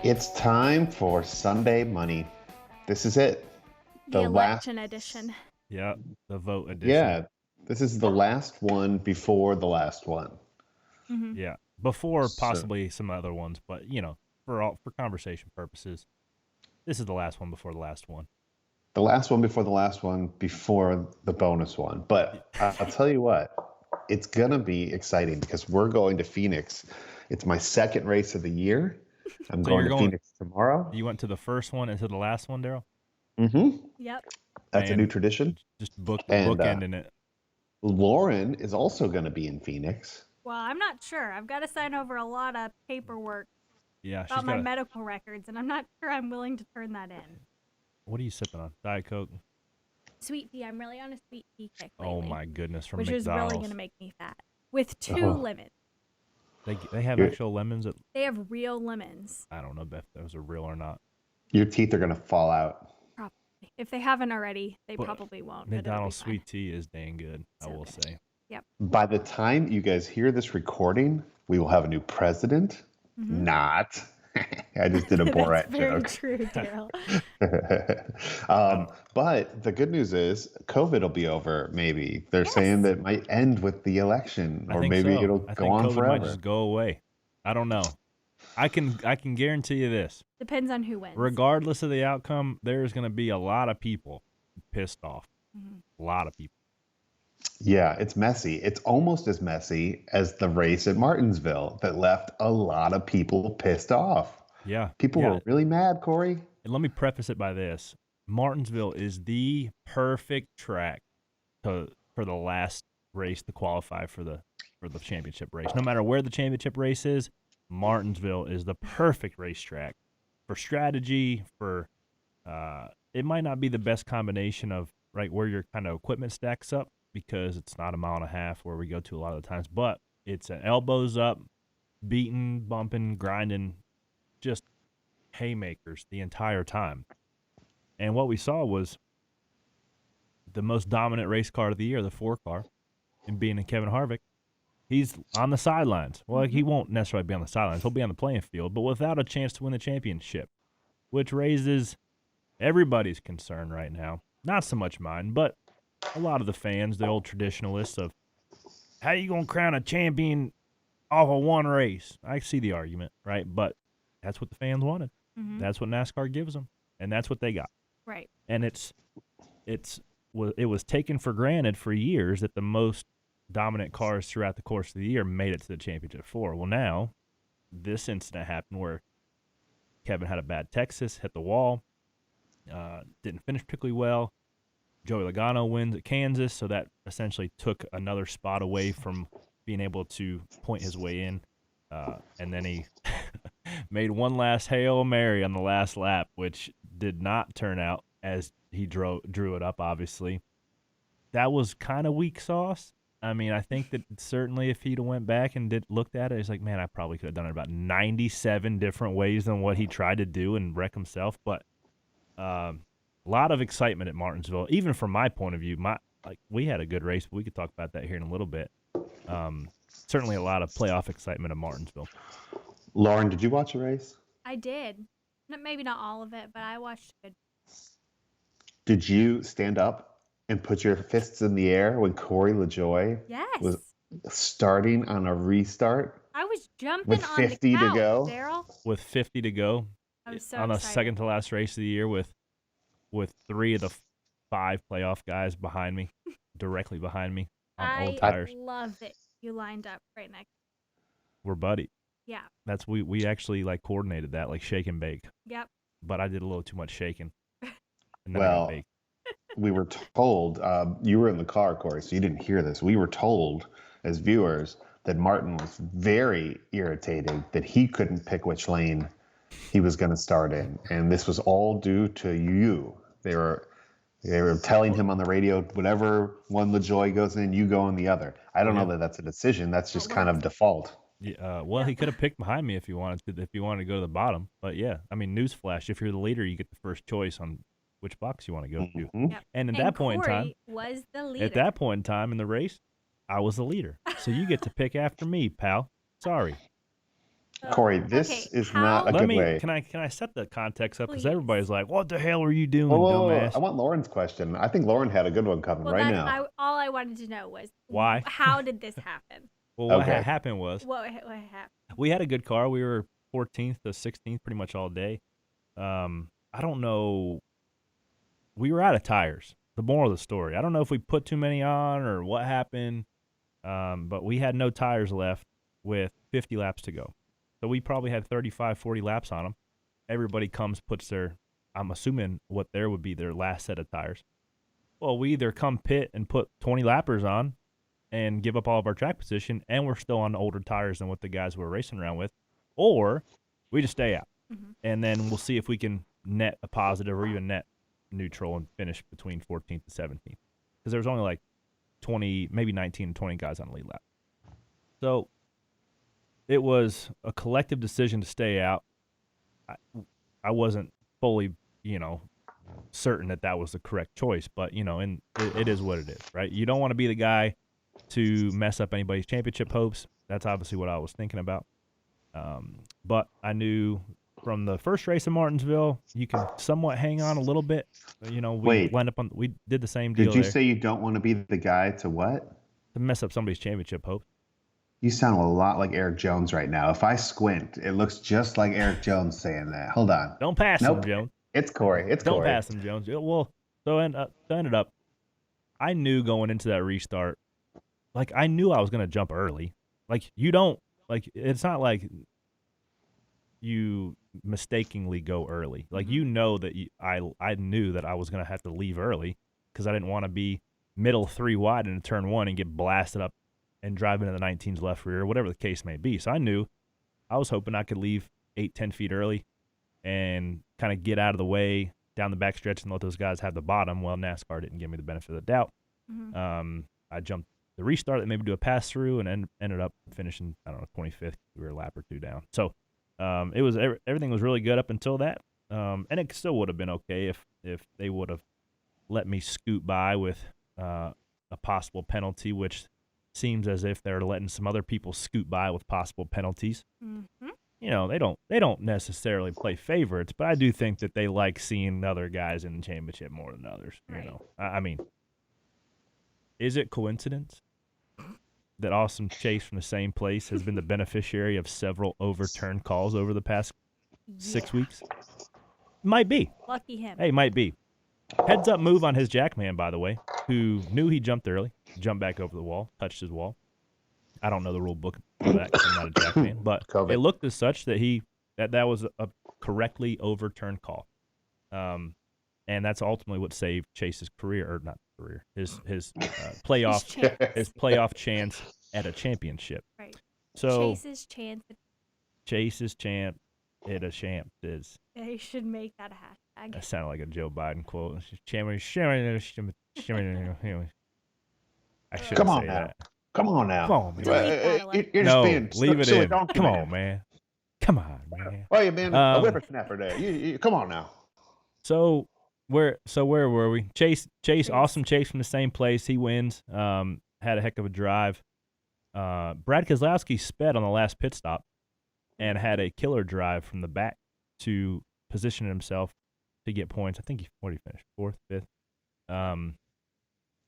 It's time for Sunday Money. This is it. The election edition. Yeah, the vote edition. Yeah, this is the last one before the last one. Mm-hmm. Yeah, before possibly some other ones, but for conversation purposes, this is the last one before the last one. The last one before the last one before the bonus one. But I'll tell you what, it's gonna be exciting because we're going to Phoenix. It's my second race of the year. I'm going to Phoenix tomorrow. You went to the first one and to the last one, Daryl? Mm-hmm. Yep. That's a new tradition. Just bookending it. Lauren is also going to be in Phoenix. Well, I'm not sure. I've got to sign over a lot of paperwork about my medical records, and I'm not sure I'm willing to turn that in. What are you sipping on? Diet Coke? Sweet tea. I'm really on a sweet tea kick lately. Oh, my goodness. From which McDonald's. Which is really going to make me fat. With 2 lemons. They have actual lemons? They have real lemons. I don't know if those are real or not. Your teeth are going to fall out. Probably. If they haven't already, they probably won't. McDonald's sweet tea is dang good, I will say. Yep. By the time you guys hear this recording, we will have a new president. Mm-hmm. Not. I just did a Borat joke. That's very true, Daryl. But the good news is COVID will be over, maybe. They're saying that it might end with the election, or maybe it'll go on COVID forever. Might just go away. I don't know. I can guarantee you this. Depends on who wins. Regardless of the outcome, there's going to be a lot of people pissed off. Mm-hmm. A lot of people. Yeah, it's messy. It's almost as messy as the race at Martinsville that left a lot of people pissed off. Yeah. People were really mad, Corey. And let me preface it by this. Martinsville is the perfect track for the last race to qualify for the championship race. No matter where the championship race is, Martinsville is the perfect racetrack for strategy, for it might not be the best combination of where your kind of equipment stacks up, because it's not a mile and a half where we go to a lot of the times, but it's an elbows up, beating, bumping, grinding, just haymakers the entire time. And what we saw was the most dominant race car of the year, the 4-car, and being in Kevin Harvick. He's on the sidelines. Well, he won't necessarily be on the sidelines. He'll be on the playing field, but without a chance to win the championship, which raises everybody's concern right now. Not so much mine, but a lot of the fans, the old traditionalists of, how you going to crown a champion off of one race? I see the argument, right? But that's what the fans wanted. Mm-hmm. That's what NASCAR gives them, and that's what they got. Right. And it was taken for granted for years that the most dominant cars throughout the course of the year made it to the championship 4. Well, now this incident happened where Kevin had a bad Texas, hit the wall, didn't finish particularly well. Joey Logano wins at Kansas, so that essentially took another spot away from being able to point his way in. And then he made one last Hail Mary on the last lap, which did not turn out as he drew it up, obviously. That was kind of weak sauce. I mean, I think that certainly if he'd went back and looked at it, he's like, man, I probably could have done it about 97 different ways than what he tried to do and wreck himself. But a lot of excitement at Martinsville, even from my point of view. We had a good race, but we could talk about that here in a little bit. Certainly a lot of playoff excitement at Martinsville. Lauren, did you watch the race? I did. Maybe not all of it, but I watched it. Did you stand up and put your fists in the air when Corey LaJoie was starting on a restart? I was jumping with on 50 the couch, to go. Daryl. With 50 to go, I was so on the excited. second to last race of the year, with 3 of the 5 playoff guys behind me, directly behind me on old tires. I love that you lined up right next. We're buddies. Yeah. That's we actually coordinated that, shake and bake. Yep. But I did a little too much shaking. And then I Well, got baked. we were told, you were in the car, Corey, so you didn't hear this. We were told as viewers that Martin was very irritated that he couldn't pick which lane he was going to start in. And this was all due to you. They were telling him on the radio, whatever one LaJoie goes in, you go in the other. I don't know that that's a decision. That's just kind of default. Yeah, he could have picked behind me if he wanted to go to the bottom. But yeah, I mean, newsflash, if you're the leader, you get the first choice on which box you want to go to. Yep. And at that point in time, was the leader. At that point in time in the race, I was the leader. So you get to pick after me, pal. Sorry. Corey, this is not a good way. Can I set the context up? Because Please. everybody's like, "What the hell are you doing, Whoa, dumbass?" I want Lauren's question. I think Lauren had a good one coming right now. All I wanted to know was why. How did this happen? Well, what happened was what happened? We had a good car. We were 14th to 16th pretty much all day. I don't know. We were out of tires. The moral of the story. I don't know if we put too many on or what happened, but we had no tires left with 50 laps to go. So we probably had 35, 40 laps on them. Everybody comes, puts their, I'm assuming what there would be their last set of tires. Well, we either come pit and put 20 lappers on and give up all of our track position, and we're still on older tires than what the guys were racing around with, or we just stay out. Mm-hmm. And then we'll see if we can net a positive or even net neutral and finish between 14th and 17th. Because there was only like 20, maybe 19 and 20 guys on the lead lap. So it was a collective decision to stay out. I wasn't fully, certain that was the correct choice, but, and it is what it is, right? You don't want to be the guy to mess up anybody's championship hopes. That's obviously what I was thinking about. But I knew from the first race in Martinsville, you can somewhat hang on a little bit. We did the same deal. Did you say you don't want to be the guy to what? To mess up somebody's championship hopes. You sound a lot like Eric Jones right now. If I squint, it looks just like Eric Jones saying that. Hold on. Don't pass him, Jones. It's Corey. Don't pass him, Jones. Well, so ended up, I knew going into that restart, I knew I was going to jump early. It's not like you mistakenly go early. That I knew that I was going to have to leave early because I didn't want to be middle 3 wide into turn 1 and get blasted up and drive into the 19's left rear, whatever the case may be. So I was hoping I could leave 8-10 feet early and kind of get out of the way down the backstretch and let those guys have the bottom. Well, NASCAR didn't give me the benefit of the doubt. Mm-hmm. I jumped the restart that maybe do a pass through and ended up finishing, 25th. We were a lap or two down. So it was everything was really good up until that. And it still would have been okay if they would have let me scoot by with a possible penalty, which seems as if they're letting some other people scoot by with possible penalties. Mm-hmm. They don't necessarily play favorites, but I do think that they like seeing other guys in the championship more than others. Right. I mean, is it coincidence that Austin Chase from the same place has been the beneficiary of several overturned calls over the past 6 weeks? Might be. Lucky him. Hey, might be. Heads up move on his jackman, by the way, who knew he jumped early, jumped back over the wall, touched his wall. I don't know the rule book for that because I'm not a jackman, but it looked as such that that was a correctly overturned call. And that's ultimately what saved Chase's career, or not career, his playoff chance at a championship. Right. So Chase's chance at a champ is. They should make that a hashtag. That sounded like a Joe Biden quote. I shouldn't say that. Come on now. Come on, man. You're just being leave it in. Come on, man. Come on, man. Well, you've been a whippersnapper there. You come on now. So where were we? Chase, awesome Chase from the same place. He wins. Had a heck of a drive. Brad Keselowski sped on the last pit stop and had a killer drive from the back to position himself to get points. I think he finished? 4th, 5th.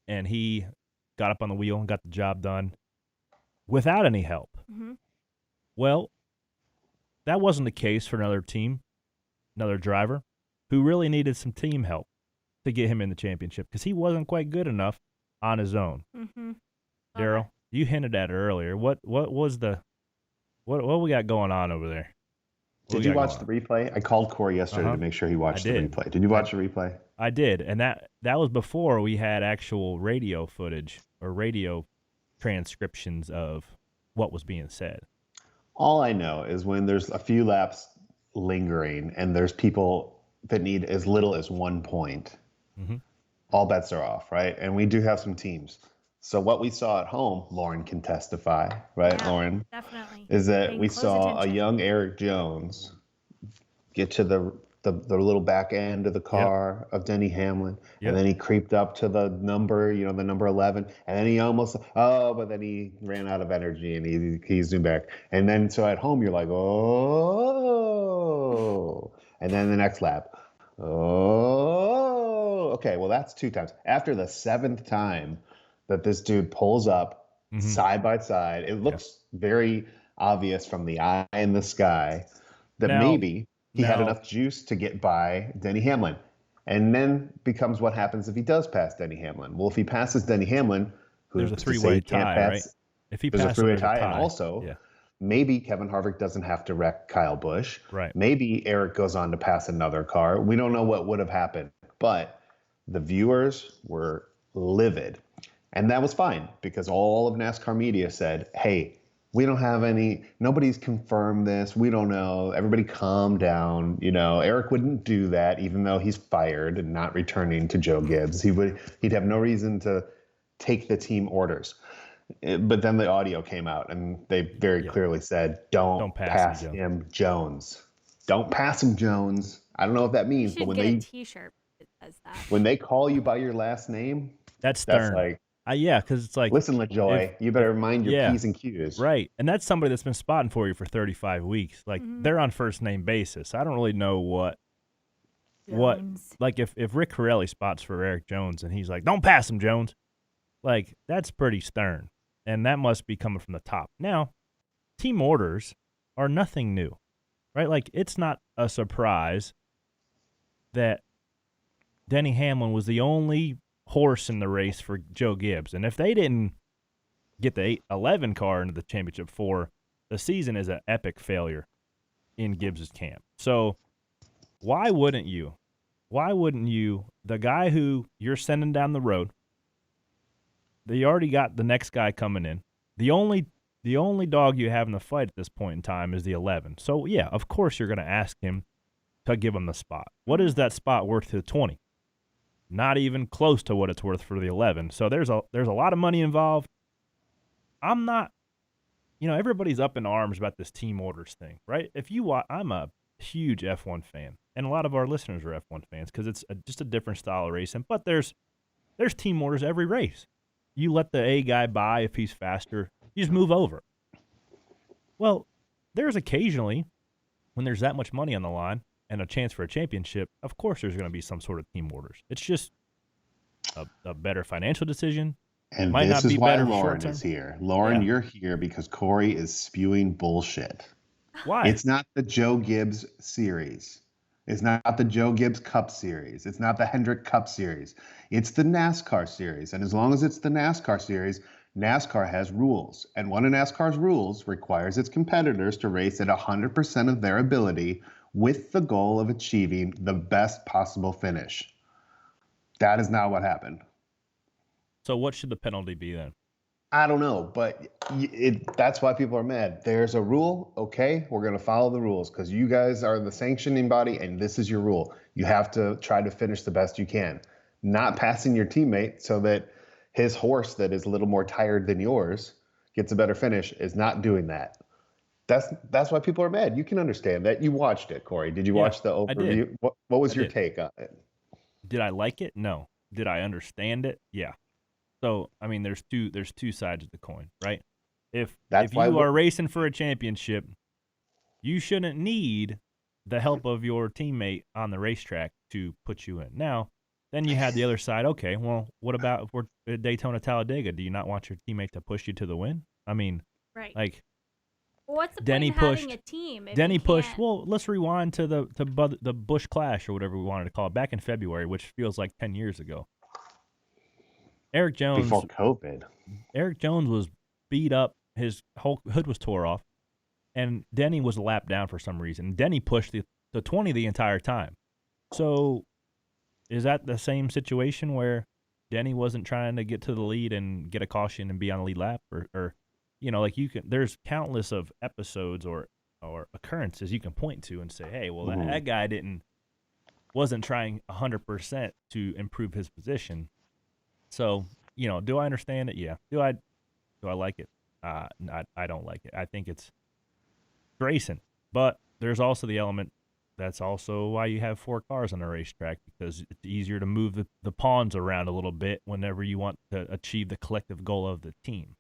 And he got up on the wheel and got the job done without any help. Mm-hmm. Well, that wasn't the case for another driver who really needed some team help to get him in the championship because he wasn't quite good enough on his own. Mm-hmm. Daryl, you hinted at it earlier. What was what we got going on over there? Did you watch the replay? I called Corey yesterday to make sure he watched the replay. Did you watch the replay? I did, and that was before we had actual radio footage or radio transcriptions of what was being said. All I know is when there's a few laps lingering and there's people that need as little as 1 point, mm-hmm. all bets are off, right? And we do have some teams. So what we saw at home, Lauren can testify, right, yeah, Lauren? Definitely. Is that we saw a young Eric Jones get to the the little back end of the car of Denny Hamlin, and then he creeped up to the number, the number 11, and then he almost but then he ran out of energy and he zoomed back, and then so at home you're like, oh, and then the next lap, oh, okay, well that's 2 times. After the 7th time that this dude pulls up side by side, it looks very obvious from the eye in the sky that maybe he had enough juice to get by Denny Hamlin. And then becomes what happens if he does pass Denny Hamlin. Well, if he passes Denny Hamlin, there's a 3-way tie, right? If he passes, there's a 3-way tie. And also, maybe Kevin Harvick doesn't have to wreck Kyle Busch. Right. Maybe Eric goes on to pass another car. We don't know what would have happened. But the viewers were livid. And that was fine because all of NASCAR media said, hey, we don't have nobody's confirmed this. We don't know. Everybody calm down. Eric wouldn't do that, even though he's fired and not returning to Joe Gibbs. He'd have no reason to take the team orders. But then the audio came out and they very clearly said, don't pass him, Jones. Don't pass him, Jones. I don't know what that means, but when get a t-shirt that says that. When they call you by your last name, that's stern. That's like, because it's like, listen, LaJoy, you better mind your P's and Q's. Right. And that's somebody that's been spotting for you for 35 weeks. Like, they're on first name basis. I don't really know what, like, if Rick Corelli spots for Eric Jones and he's like, don't pass him, Jones. Like, that's pretty stern. And that must be coming from the top. Now, team orders are nothing new, right? Like, it's not a surprise that Denny Hamlin was the only horse in the race for Joe Gibbs. And if they didn't get the 11 car into the championship 4, the season is an epic failure in Gibbs's camp. So why wouldn't you, the guy who you're sending down the road, they already got the next guy coming in. The only dog you have in the fight at this point in time is the 11. So yeah, of course you're going to ask him to give him the spot. What is that spot worth to the 20? Not even close to what it's worth for the 11. So there's a lot of money involved. I'm not, everybody's up in arms about this team orders thing, right? I'm a huge F1 fan, and a lot of our listeners are F1 fans because it's just a different style of racing. But there's team orders every race. You let the A guy by if he's faster. You just move over. Well, there's occasionally when there's that much money on the line and a chance for a championship, of course there's going to be some sort of team orders. It's just a better financial decision. And might this not is be why better Lauren is here. Lauren, you're here because Corey is spewing bullshit. Why? It's not the Joe Gibbs series. It's not the Joe Gibbs Cup series. It's not the Hendrick Cup series. It's the NASCAR series. And as long as it's the NASCAR series, NASCAR has rules. And one of NASCAR's rules requires its competitors to race at 100% of their ability with the goal of achieving the best possible finish. That is not what happened. So what should the penalty be then? I don't know, but that's why people are mad. There's a rule, okay? We're going to follow the rules because you guys are the sanctioning body and this is your rule. You have to try to finish the best you can. Not passing your teammate so that his horse that is a little more tired than yours gets a better finish is not doing that. That's why people are mad. You can understand that. You watched it, Corey. Did you watch the overview? What was your take on it? Did I like it? No. Did I understand it? Yeah. So, I mean, there's two sides of the coin, right? If you are racing for a championship, you shouldn't need the help of your teammate on the racetrack to put you in. Now, then you had the other side. Okay, well, what about if we're at Daytona, Talladega? Do you not want your teammate to push you to the win? I mean, right. Like, well, what's the Denny point of having a team? Denny pushed. Well, let's rewind to the Busch Clash or whatever we wanted to call it back in February, which feels like 10 years ago. Eric Jones, before COVID. Eric Jones was beat up. His whole hood was tore off, and Denny was a lap down for some reason. Denny pushed the 20 the entire time. So, is that the same situation where Denny wasn't trying to get to the lead and get a caution and be on the lead lap, or like there's countless of episodes or occurrences you can point to and say, hey, well that guy wasn't trying 100% to improve his position. So, do I understand it? Yeah. Do I like it? I don't like it. I think it's racing. But there's also the element that's also why you have 4 cars on a racetrack, because it's easier to move the pawns around a little bit whenever you want to achieve the collective goal of the team.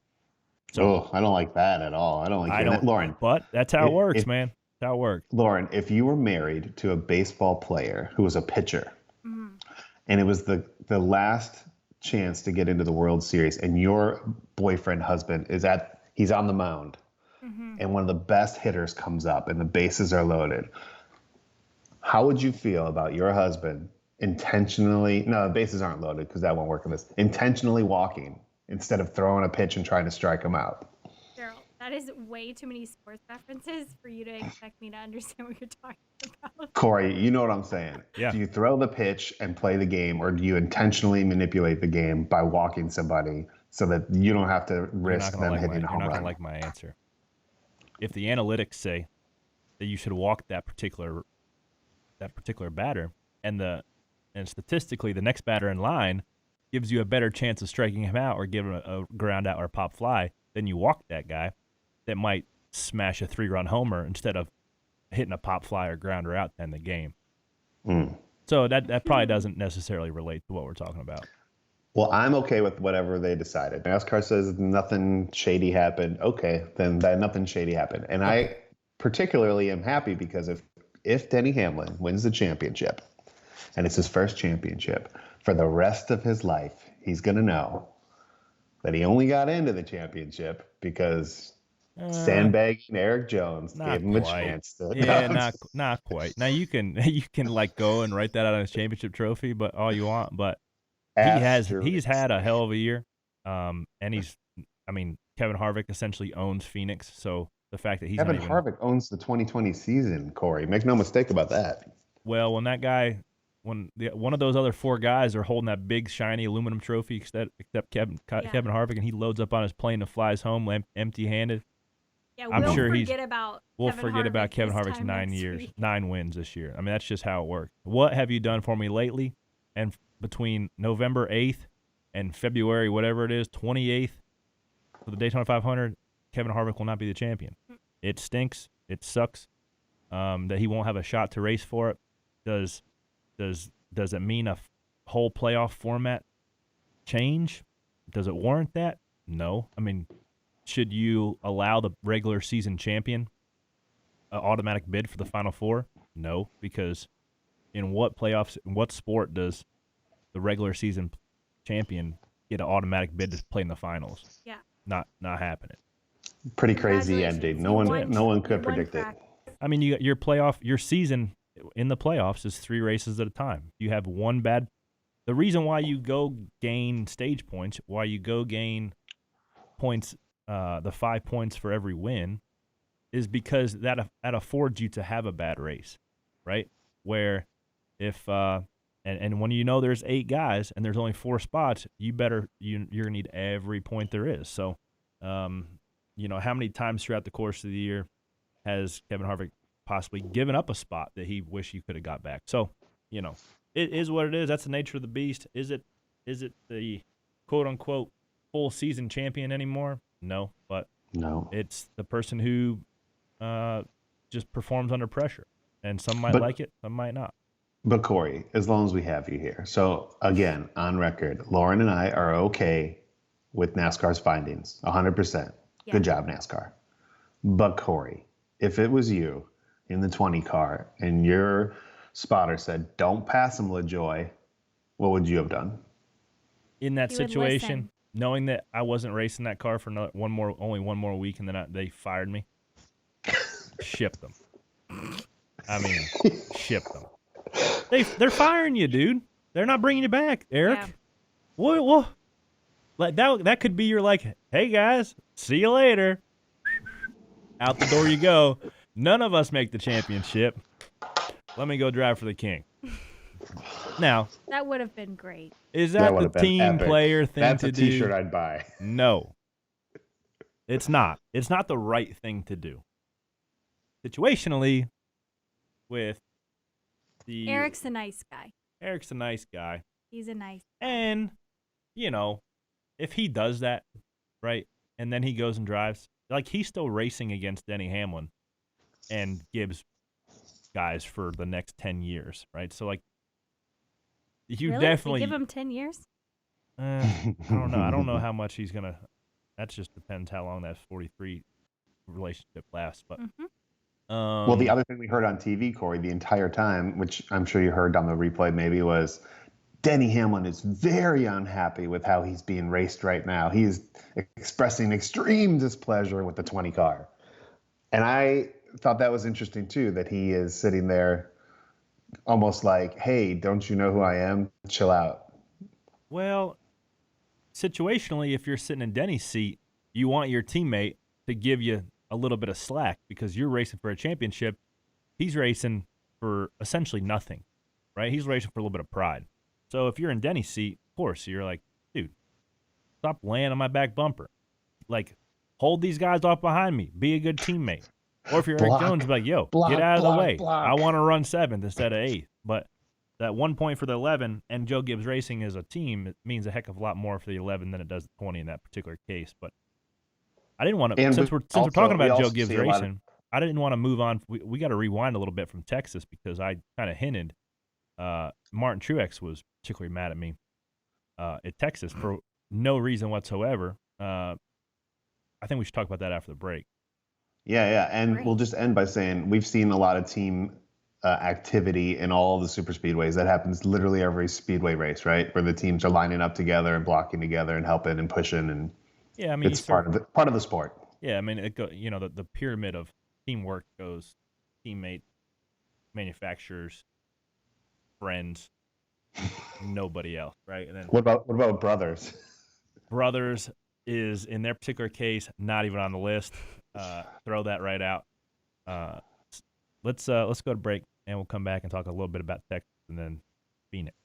So I don't like that at all. I don't like that. Lauren. But that's how it works, man. That's how it works. Lauren, if you were married to a baseball player who was a pitcher, and it was the last chance to get into the World Series, and your boyfriend, husband, he's on the mound, and one of the best hitters comes up, and the bases are loaded, how would you feel about your husband the bases aren't loaded because that won't work in this, intentionally walking instead of throwing a pitch and trying to strike him out? Daryl, that is way too many sports references for you to expect me to understand what you're talking about. Corey, you know what I'm saying. Yeah. Do you throw the pitch and play the game, or do you intentionally manipulate the game by walking somebody so that you don't have to risk them hitting a home run? You're not going to like my answer. If the analytics say that you should walk that particular batter, and statistically the next batter in line gives you a better chance of striking him out or giving a ground out or a pop fly, then you walk that guy that might smash a 3-run homer instead of hitting a pop fly or grounder out to end the game. So that probably doesn't necessarily relate to what we're talking about. Well, I'm okay with whatever they decided. NASCAR says nothing shady happened. Okay, then that nothing shady happened. And I particularly am happy because if Denny Hamlin wins the championship, and it's his first championship, for the rest of his life, he's going to know that he only got into the championship because sandbagging Eric Jones gave him a chance to. Yeah, not quite. Now you can like go and write that out on his championship trophy, but all you want. But he's had a hell of a year, and Kevin Harvick essentially owns Phoenix, so the fact that Kevin Harvick owns the 2020 season, Corey, make no mistake about that. Well, when that guy. When one of those other 4 guys are holding that big shiny aluminum trophy, except Kevin Harvick, and he loads up on his plane and flies home empty-handed. Yeah, we'll forget about Kevin Harvick's 9 wins this year. I mean, that's just how it works. What have you done for me lately? And between November 8th and February, whatever it is, 28th for the Daytona 500, Kevin Harvick will not be the champion. It stinks. It sucks that he won't have a shot to race for it. Does it mean a whole playoff format change? Does it warrant that? No. I mean, should you allow the regular season champion an automatic bid for the Final Four? No, because in what sport does the regular season champion get an automatic bid to play in the finals? Yeah. Not happening. Pretty crazy ending. No one could predict it. I mean, your season in the playoffs is 3 races at a time. You have one bad. The reason why you go gain stage points, why you go gain points, the 5 points for every win, is because that affords you to have a bad race, right? Where if and when you know there's 8 guys and there's only 4 spots, you're gonna need every point there is. So, how many times throughout the course of the year has Kevin Harvick possibly given up a spot that he wished he could have got back? So, it is what it is. That's the nature of the beast. Is it the quote unquote full season champion anymore? No, but it's the person who just performs under pressure, and some might like it, some might not. But Corey, as long as we have you here, so again, on record, Lauren and I are okay with NASCAR's findings, 100%. Yeah. Good job, NASCAR. But Corey, if it was you in the 20 car and your spotter said, "Don't pass him, LaJoy," what would you have done? In that situation, knowing that I wasn't racing that car for only one more week, and then they fired me, ship them. I mean, ship them. They're firing you, dude. They're not bringing you back, Eric. Yeah. What? Like that could be your hey guys, see you later. Out the door you go. None of us make the championship. Let me go drive for the king. Now, that would have been great. Is that the team player thing to do? That's a T-shirt I'd buy. No. It's not. It's not the right thing to do. Situationally, with Eric's a nice guy. Eric's a nice guy. He's a nice guy. And, if he does that, right, and then he goes and drives, he's still racing against Denny Hamlin and gives guys for the next 10 years, right? So, like, you really? Definitely they give him 10 years. I don't know. I don't know how much he's gonna. That just depends how long that 43 relationship lasts. But well, the other thing we heard on TV, Corey, the entire time, which I'm sure you heard on the replay, maybe was Denny Hamlin is very unhappy with how he's being raced right now. He's expressing extreme displeasure with the 20 car, and I thought that was interesting too. That he is sitting there, almost like, "Hey, don't you know who I am? Chill out." Well, situationally, if you're sitting in Denny's seat, you want your teammate to give you a little bit of slack because you're racing for a championship. He's racing for essentially nothing, right? He's racing for a little bit of pride. So if you're in Denny's seat, of course, you're like, dude, stop laying on my back bumper. Like, hold these guys off behind me. Be a good teammate. Or if you're Eric Jones, be like, yo, get out of the way. I want to run 7th instead of 8th. But that 1 point for the 11 and Joe Gibbs Racing as a team, it means a heck of a lot more for the 11 than it does the 20 in that particular case. But I didn't want to, since we're talking about Joe Gibbs Racing, I didn't want to move on. We got to rewind a little bit from Texas because I kind of hinted Martin Truex was particularly mad at me at Texas for no reason whatsoever. I think we should talk about that after the break. Yeah. And we'll just end by saying we've seen a lot of team activity in all the super speedways. That happens literally every speedway race, right? Where the teams are lining up together and blocking together and helping and pushing. And yeah, I mean, it's part of the sport. Yeah, I mean, the pyramid of teamwork goes teammates, manufacturers, friends, nobody else, right? And then what about brothers? Brothers is in their particular case not even on the list. Throw that right out. Let's go to break and we'll come back and talk a little bit about Texas and then Phoenix.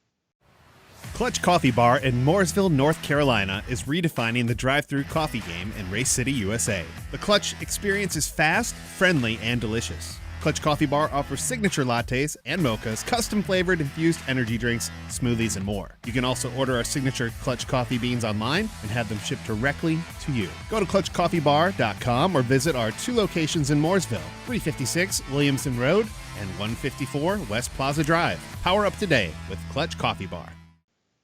Clutch Coffee Bar in Mooresville, North Carolina is redefining the drive-thru coffee game in Race City, USA. The Clutch experience is fast, friendly, and delicious. Clutch Coffee Bar offers signature lattes and mochas, custom-flavored infused energy drinks, smoothies, and more. You can also order our signature Clutch coffee beans online and have them shipped directly to you. Go to clutchcoffeebar.com or visit our 2 locations in Mooresville, 356 Williamson Road and 154 West Plaza Drive. Power up today with Clutch Coffee Bar.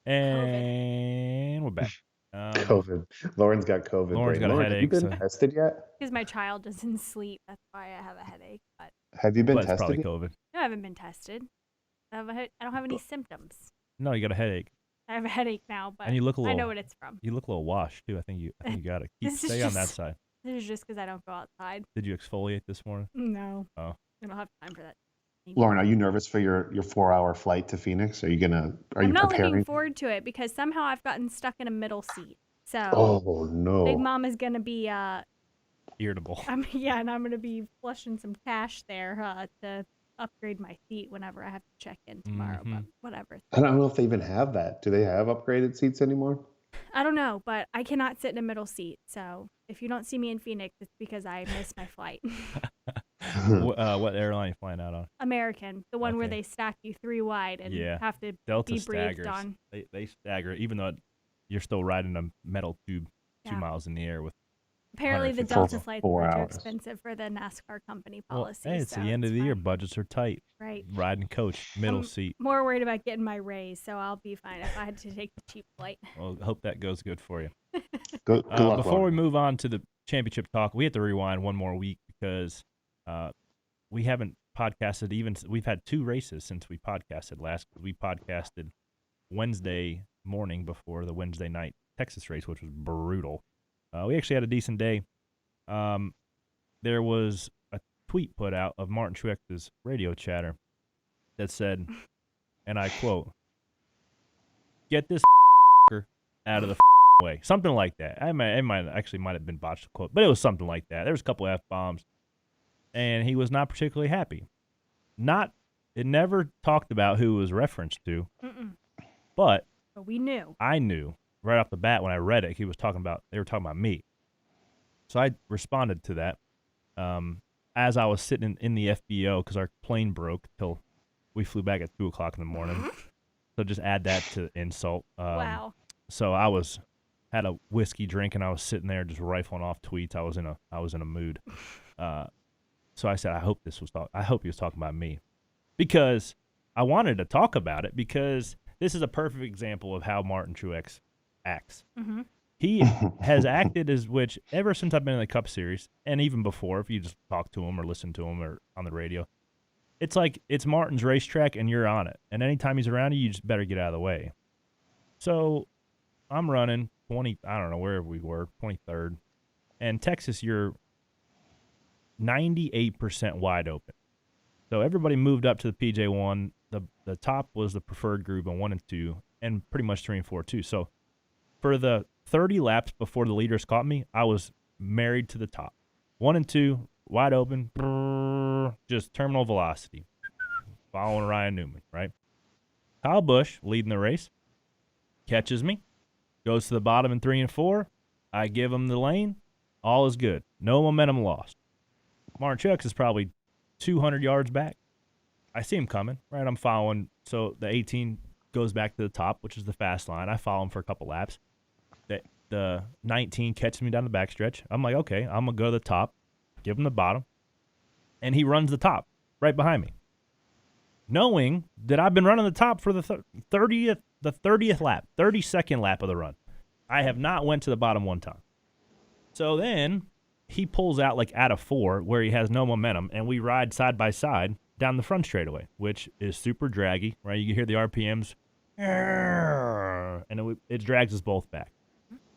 And we're back. COVID. Lauren's got COVID. Lauren's got a headache. Have you been tested yet? Because my child doesn't sleep. That's why I have a headache. But have you been tested? It's probably COVID. No, I haven't been tested. I don't have any symptoms. No, you got a headache. I have a headache now, but and you look a little, I know what it's from. You look a little washed too. I think you got to stay on that side. This is just because I don't go outside. Did you exfoliate this morning? No. Oh. I don't have time for that. Lauren, are you nervous for your 4-hour flight to Phoenix? Are you I'm not looking forward to it because somehow I've gotten stuck in a middle seat. So oh no, Big Mom is gonna be irritable. And I'm gonna be flushing some cash there to upgrade my seat whenever I have to check in tomorrow. Mm-hmm. But whatever. I don't know if they even have that. Do they have upgraded seats anymore? I don't know, but I cannot sit in a middle seat. So if you don't see me in Phoenix, it's because I missed my flight. What airline are you flying out on? American, the one where they stack you 3 wide and have to Delta be breathed staggers. on. They stagger, even though you're still riding a metal tube 2 miles in the air with. Apparently, the Delta flights are too expensive for the NASCAR company policy. Well, hey, it's the end of the year. Budgets are tight. Right. Riding coach, middle seat. More worried about getting my raise, so I'll be fine if I had to take the cheap flight. Well, hope that goes good for you. Good luck, before we move on to the championship talk, we have to rewind one more week because we haven't podcasted we've had 2 races since we podcasted last. We podcasted Wednesday morning before the Wednesday night Texas race, which was brutal. We actually had a decent day. There was a tweet put out of Martin Truex's radio chatter that said, and I quote, "Get this out of the way." Something like that. It might have been botched quote, but it was something like that. There was a couple F-bombs, and he was not particularly happy. It never talked about who it was referenced to, but we knew. I knew right off the bat when I read it, they were talking about me. So I responded to that as I was sitting in the FBO because our plane broke till we flew back at 2:00 in the morning. So just add that to insult. Wow. So I had a whiskey drink and I was sitting there just rifling off tweets. I was in a mood. So I said, I hope he was talking about me. because I wanted to talk about it because this is a perfect example of how Martin Truex acts. Mm-hmm. He has acted as which ever since I've been in the Cup Series, and even before, if you just talk to him or listen to him or on the radio, it's like it's Martin's racetrack and you're on it. And anytime he's around you, you just better get out of the way. So I'm running 20, I don't know, wherever we were, 23rd. And Texas, you're 98% wide open. So everybody moved up to the PJ1. The top was the preferred group on 1 and 2, and pretty much 3 and 4 too. So for the 30 laps before the leaders caught me, I was married to the top. 1 and 2, wide open, just terminal velocity, following Ryan Newman, right? Kyle Busch, leading the race, catches me, goes to the bottom in 3 and 4. I give him the lane. All is good. No momentum lost. Martin Truex is probably 200 yards back. I see him coming, right? I'm following. So the 18 goes back to the top, which is the fast line. I follow him for a couple laps. The 19 catches me down the backstretch. I'm like, okay, I'm going to go to the top, give him the bottom, and he runs the top right behind me, knowing that I've been running the top for the 30th lap, 32nd lap of the run. I have not went to the bottom one time. So then he pulls out like out of 4 where he has no momentum, and we ride side by side down the front straightaway, which is super draggy, right? You can hear the RPMs, and it drags us both back.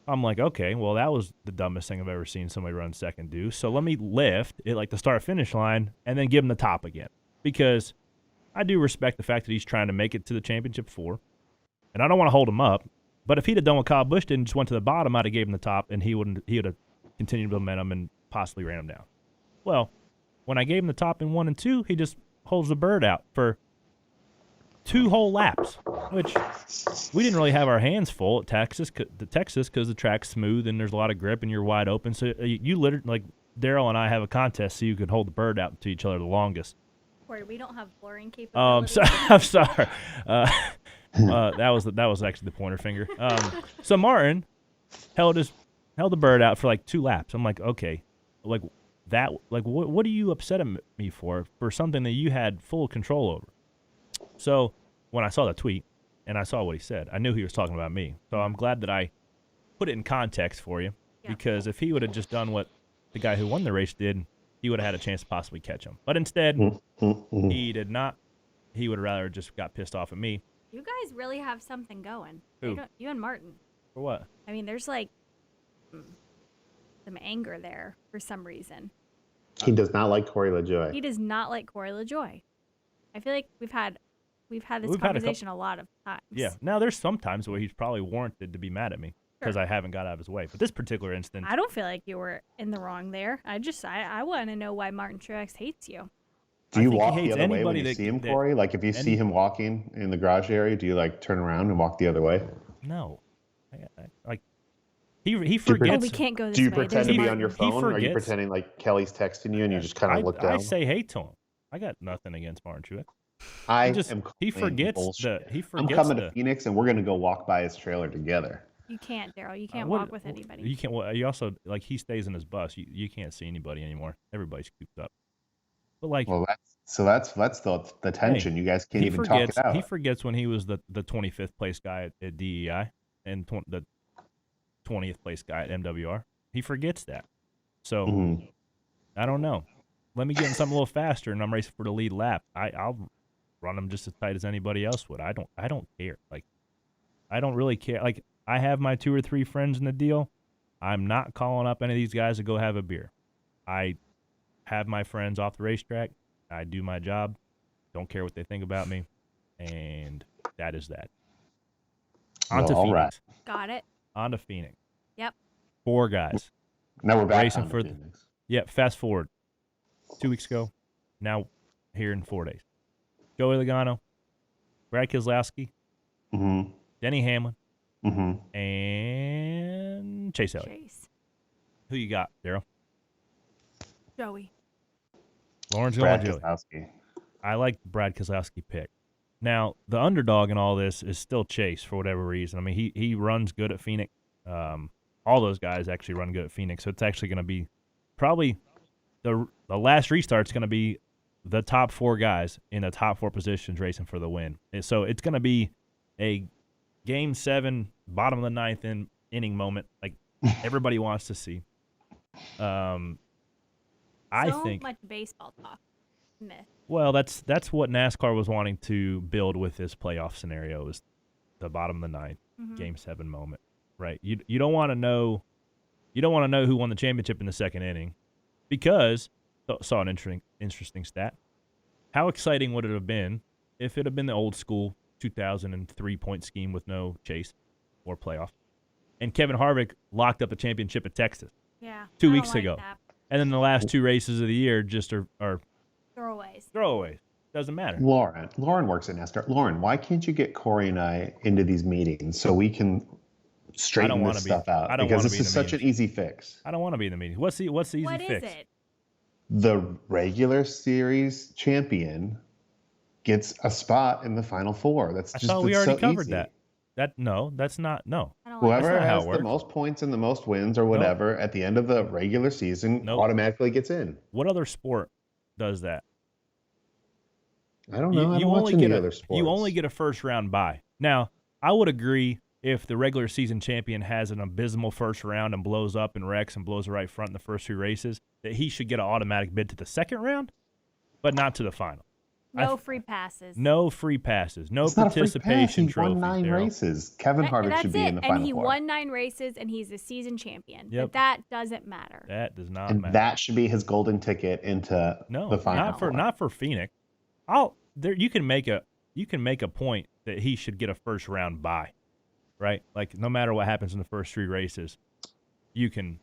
I'm like, okay, well, that was the dumbest thing I've ever seen somebody run second do. So let me lift it like the start-finish line and then give him the top again, because I do respect the fact that he's trying to make it to the championship 4, and I don't want to hold him up. But if he'd have done what Kyle Busch did and just went to the bottom, I'd have gave him the top, and he would have continued momentum and possibly ran him down. Well, when I gave him the top in 1 and 2, he just holds the bird out for 2 whole laps, which we didn't really have our hands full at Texas because the track's smooth and there's a lot of grip and you're wide open. So you literally, like Daryl and I have a contest so you could hold the bird out to each other the longest. Corey, we don't have blurring capabilities. I'm sorry. That was actually the pointer finger. So Martin held the bird out for like 2 laps. I'm like, okay, like that, like what are you upset at me for something that you had full control over? So when I saw the tweet and I saw what he said, I knew he was talking about me. So I'm glad that I put it in context for you, because if he would have just done what the guy who won the race did, he would have had a chance to possibly catch him. But instead, he did not. He would have rather just got pissed off at me. You guys really have something going. Who? You and Martin. For what? I mean, there's like some anger there for some reason. He does not like Corey LaJoie. He does not like Corey LaJoie. I feel like we've had this conversation a lot of times. Yeah. Now, there's some times where he's probably warranted to be mad at me because I haven't got out of his way. But this particular instance, I don't feel like you were in the wrong there. I want to know why Martin Truex hates you. Do you walk the other way when you see him, Corey? Like if you see him walking in the garage area, do you like turn around and walk the other way? No. He forgets. Oh, we can't go this way. Do you pretend to be on your phone? Or are you pretending like Kelly's texting you and you just kind of look down? I say hey to him. I got nothing against Martin Truex. He forgets. I'm coming to Phoenix and we're going to go walk by his trailer together. You can't, Daryl. You can't walk with anybody. You can't. Well, you also he stays in his bus. You can't see anybody anymore. Everybody's cooped up. But that's the tension. You guys can't even talk it out. He forgets when he was the 25th place guy at DEI and the 20th place guy at MWR. He forgets that. So I don't know. Let me get in something a little faster, and I'm racing for the lead lap. I'll run them just as tight as anybody else would. I don't care. Like, I don't really care. Like, I have my 2 or 3 friends in the deal. I'm not calling up any of these guys to go have a beer. I have my friends off the racetrack. I do my job. Don't care what they think about me. And that is that. On to Phoenix. Right. Got it. On to Phoenix. Yep. 4 guys. Now we're back racing for Phoenix. Fast forward. 2 weeks ago. Now here in 4 days. Joey Logano, Brad Keselowski, Denny Hamlin, and Chase Elliott. Who you got, Daryl? Joey. Lauren's going Joey. Keselowski. I like Brad Keselowski pick. Now, the underdog in all this is still Chase for whatever reason. I mean, he runs good at Phoenix. All those guys actually run good at Phoenix, so it's actually going to be probably the last restart's going to be the top 4 guys in the top 4 positions racing for the win. And so it's going to be a Game 7, bottom of the 9th inning moment, like everybody wants to see. I think much baseball talk. Myth. Well, that's what NASCAR was wanting to build with this playoff scenario, is the bottom of the 9th, Game 7 moment, right? You don't want to know who won the championship in the second inning, because saw an interesting stat. How exciting would it have been if it had been the old school 2003 point scheme with no chase or playoff, and Kevin Harvick locked up the championship at Texas 2 weeks ago, and then the last 2 races of the year just are throwaways. Doesn't matter. Lauren works at NASCAR. Lauren, why can't you get Corey and I into these meetings so we can straighten this stuff out? Because this is such an easy fix. I don't want to be in the meeting. What's the easy fix? What is it? The regular series champion gets a spot in the final 4. I thought we already covered that. That's not. Whoever has the most points and the most wins or whatever at the end of the regular season automatically gets in. What other sport does that? I don't know. I don't watch any other sports. You only get a first round bye. Now, I would agree if the regular season champion has an abysmal first round and blows up and wrecks and blows the right front in the first 3 races, that he should get an automatic bid to the second round, but not to the final. No free passes. No participation trophies. He won 9 races. Kevin Harvick should be in the final 4. And he won 9 races, and he's a season champion. Yep. But that doesn't matter. That does not matter. That should be his golden ticket into the final. Not for Phoenix. You can make a point that he should get a first round bye, right? Like, no matter what happens in the first 3 races, you can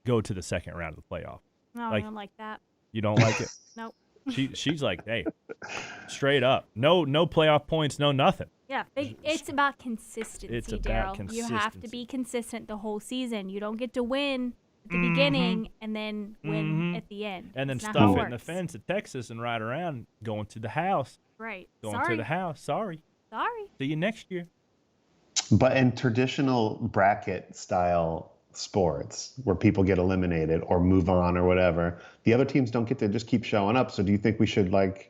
go to the second round of the playoff. No, I don't like that. You don't like it? Nope. She's like, hey, straight up, no playoff points, no nothing. Yeah, it's about consistency, Daryl. You have to be consistent the whole season. You don't get to win at the beginning and then win at the end. And then stuff it in the fence at Texas and ride around going to the house. Right. Going to the house. Sorry. See you next year. But in traditional bracket style sports where people get eliminated or move on or whatever, the other teams don't get to just keep showing up. So do you think we should, hey,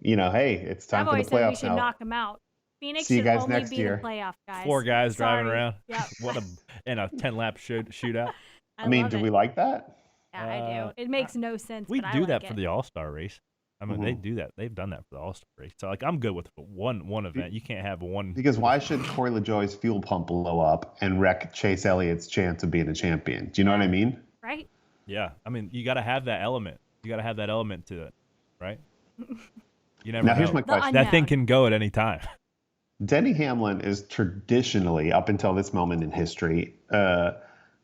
it's time for the playoffs now? I've always said we should knock them out. Phoenix See you guys should only next be year. the playoff guys. 4 guys driving around. Yep. In a 10-lap shootout. I mean, do we like that? Yeah, I do. It makes no sense. We but do I that like for the All-Star race. I mean, they do that. They've done that for the All-Star race. So, I'm good with one event. You can't have one. Because why should Corey LaJoie's fuel pump blow up and wreck Chase Elliott's chance of being a champion? Do you know what I mean? Right. Yeah. I mean, you got to have that element. You got to have that element to it, right? You never know. Here's my question. That thing can go at any time. Denny Hamlin is traditionally, up until this moment in history,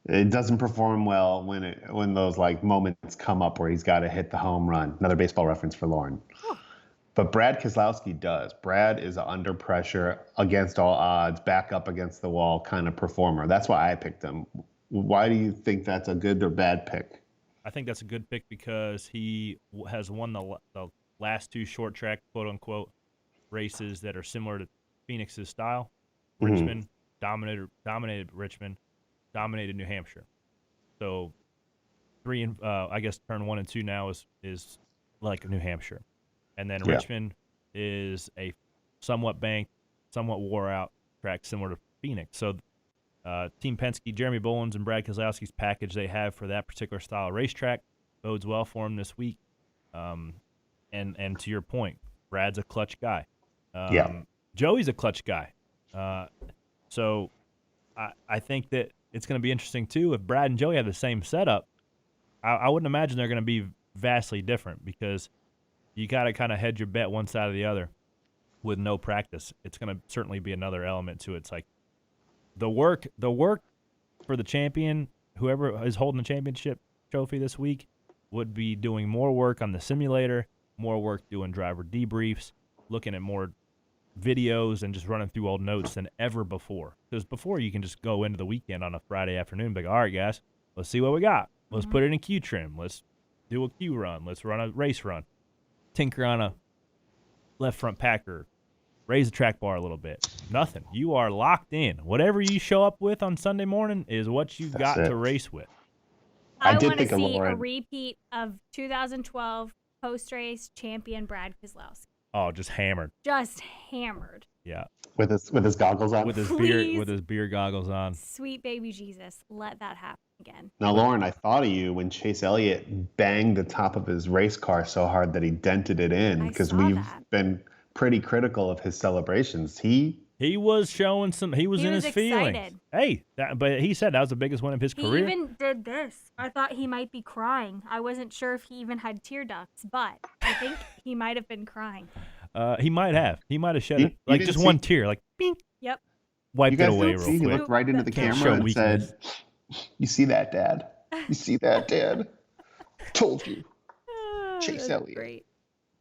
it doesn't perform well when those moments come up where he's got to hit the home run. Another baseball reference for Lauren. Oh. But Brad Keselowski does. Brad is an under pressure, against all odds, back up against the wall kind of performer. That's why I picked him. Why do you think that's a good or bad pick? I think that's a good pick because he has won the last 2 short track, quote unquote, races that are similar to Phoenix's style. Richmond dominated Richmond. Dominated New Hampshire. So I guess turn 1 and 2 now is like New Hampshire. And then Richmond is a somewhat banked, somewhat wore out track similar to Phoenix. So Team Penske, Jeremy Bolins and Brad Keselowski's package they have for that particular style of racetrack bodes well for him this week. And to your point, Brad's a clutch guy. Joey's a clutch guy. So I think that it's going to be interesting, too. If Brad and Joey have the same setup, I wouldn't imagine they're going to be vastly different because you got to kind of hedge your bet one side or the other with no practice. It's going to certainly be another element to it. It's like the work for the champion, whoever is holding the championship trophy this week, would be doing more work on the simulator, more work doing driver debriefs, looking at more videos and just running through old notes than ever before. Because before you can just go into the weekend on a Friday afternoon and be like, all right, guys, let's see what we got. Let's put it in Q trim. Let's do a Q run. Let's run a race run. Tinker on a left front packer. Raise the track bar a little bit. Nothing. You are locked in. Whatever you show up with on Sunday morning is what you got to race with. I want to see a repeat of 2012 post-race champion Brad Keselowski. Oh, just hammered. Just hammered. Yeah. With his goggles on. With his beer goggles on. Sweet baby Jesus, let that happen again. Now, Lauren, I thought of you when Chase Elliott banged the top of his race car so hard that he dented it in, because we've been pretty critical of his celebrations. He was showing some. He was in his feelings. Hey, but he said that was the biggest win of his career. He even did this. I thought he might be crying. I wasn't sure if he even had tear ducts, but I think he might have been crying. He might have. He might have shed it, like just one tear, like bink. Yep. Wiped it away real quick. He looked right into the camera and said, "You see that, Dad? You see that, Dad? Told you." Chase Elliott. Great.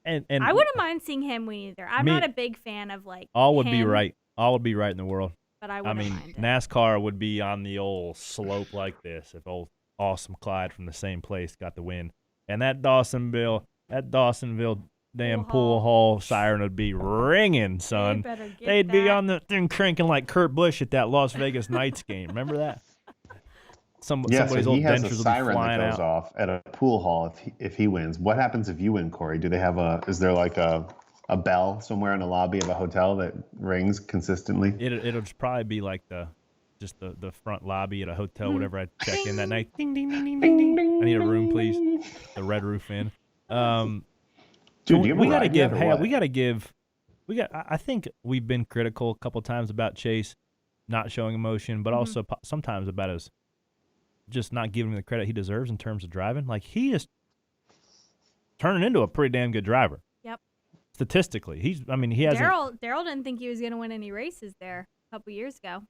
And I wouldn't mind seeing him win either. I'm not a big fan of all would be right. All would be right in the world. But I wouldn't mind it. NASCAR would be on the old slope like this if old awesome Clyde from the same place got the win. And that Dawsonville damn pool hall siren would be ringing, son. They'd be on the thing cranking like Kurt Busch at that Las Vegas Knights game. Remember that? Somebody's old dentures will be flying that goes off at a pool hall if he wins. What happens if you win, Corey? Do they have is there like a bell somewhere in the lobby of a hotel that rings consistently? It'll just probably be like the front lobby at a hotel, whatever I check in that night. Ding, ding, ding, ding, ding, ding. I need a room, please. The Red Roof Inn. Dude, I think we've been critical a couple times about Chase not showing emotion, but also sometimes about his just not giving him the credit he deserves in terms of driving. Like, he is turning into a pretty damn good driver. Yep. Statistically, he has. Daryl didn't think he was going to win any races there a couple years ago.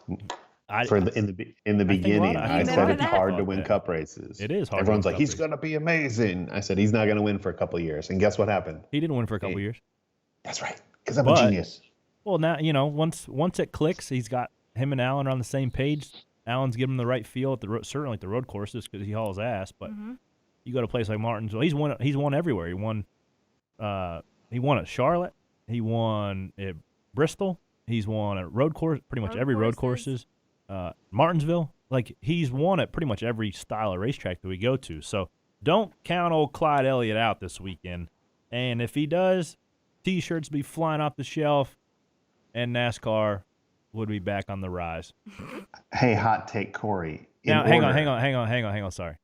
In the beginning, I said it's hard to win cup races. It is hard. Everyone's like, he's going to be amazing. I said, he's not going to win for a couple of years. And guess what happened? He didn't win for a couple of years. That's right. Because I'm a genius. Well, now, once it clicks, he's got him and Alan are on the same page. Alan's giving him the right feel certainly at the road courses because he hauls ass. But you go to a place like Martinsville, he's won everywhere. He won at Charlotte. He won at Bristol. He's won at road course, pretty much every road courses. Martinsville, like, he's won at pretty much every style of racetrack that we go to. So don't count old Clyde Elliott out this weekend. And if he does, T-shirts be flying off the shelf, and NASCAR would be back on the rise. Hey, hot take, Corey. Now, hang on. Sorry.